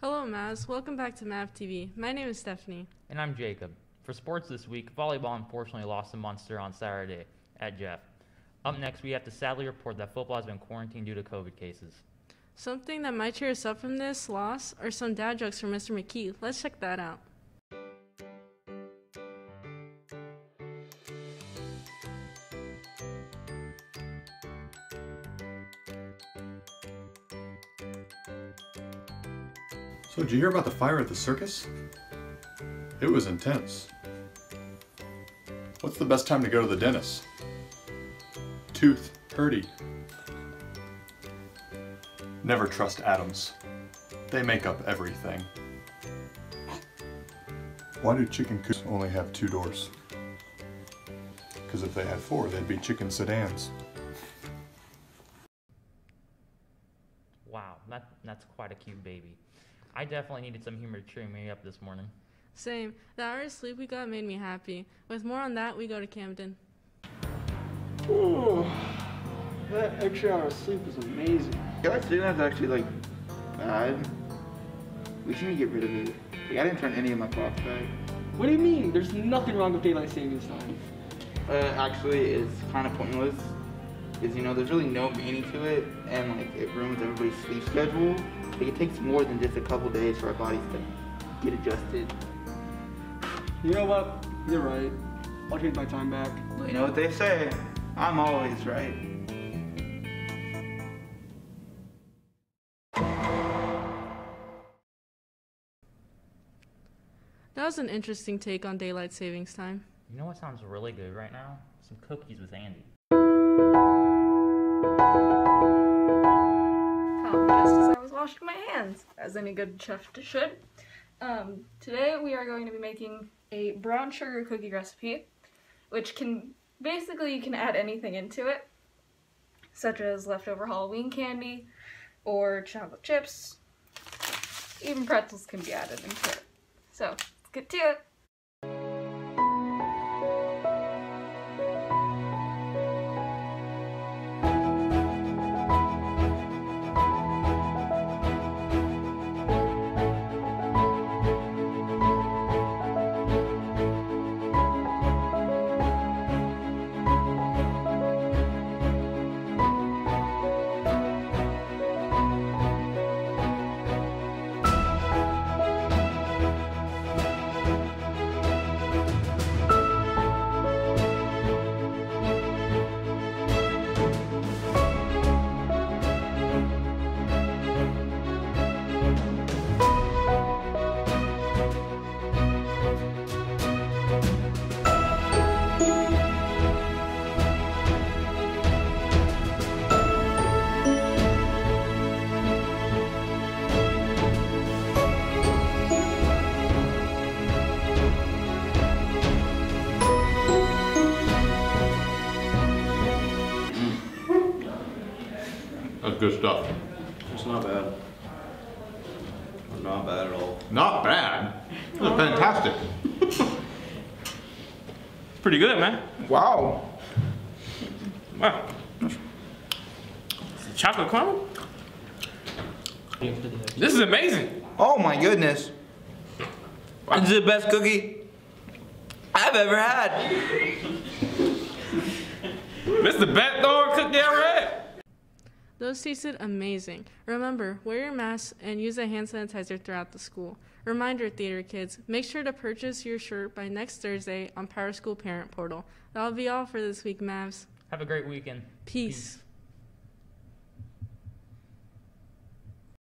Hello, Mavs. Welcome back to MavTV. My name is Stephanie. And I'm Jacob. For sports this week, volleyball unfortunately lost to Munster on Saturday at Jeff. Up next, we have to sadly report that football has been quarantined due to COVID cases. Something that might cheer us up from this loss are some dad jokes from Mr. McKee. Let's check that out. So did you hear about the fire at the circus? It was intense. What's the best time to go to the dentist? Tooth hurty. Never trust atoms. They make up everything. Why do chicken coops only have 2 doors? Because if they had 4, they'd be chicken sedans. Wow, that's quite a cute baby. I definitely needed some humor to cheer me up this morning. Same. The hour of sleep we got made me happy. With more on that, we go to Camden. Ooh, that extra hour of sleep is amazing. Daylight saving time is actually bad. We seem to get rid of it. I didn't turn any of my clocks back. What do you mean? There's nothing wrong with daylight savings time. Actually, it's kind of pointless. Is there's really no meaning to it, and it ruins everybody's sleep schedule. It takes more than just a couple days for our bodies to get adjusted. You know what? You're right. I'll take my time back. Well, you know what they say. I'm always right. That was an interesting take on daylight savings time. You know what sounds really good right now? Some cookies with Andy. Just as I was washing my hands, as any good chef should. Today we are going to be making a brown sugar cookie recipe, which you can add anything into it, such as leftover Halloween candy or chocolate chips. Even pretzels can be added into it. So, let's get to it. That's good stuff. It's not bad. Not bad at all. Not bad. That's fantastic. Pretty good, man. Wow. Wow. Chocolate caramel? This is amazing. Oh my goodness. This is the best cookie I've ever had. This is the best dog cookie I ever had. Those tasted amazing. Remember, wear your mask and use a hand sanitizer throughout the school. Reminder, theater kids, make sure to purchase your shirt by next Thursday on Power School Parent Portal. That'll be all for this week, Mavs. Have a great weekend. Peace.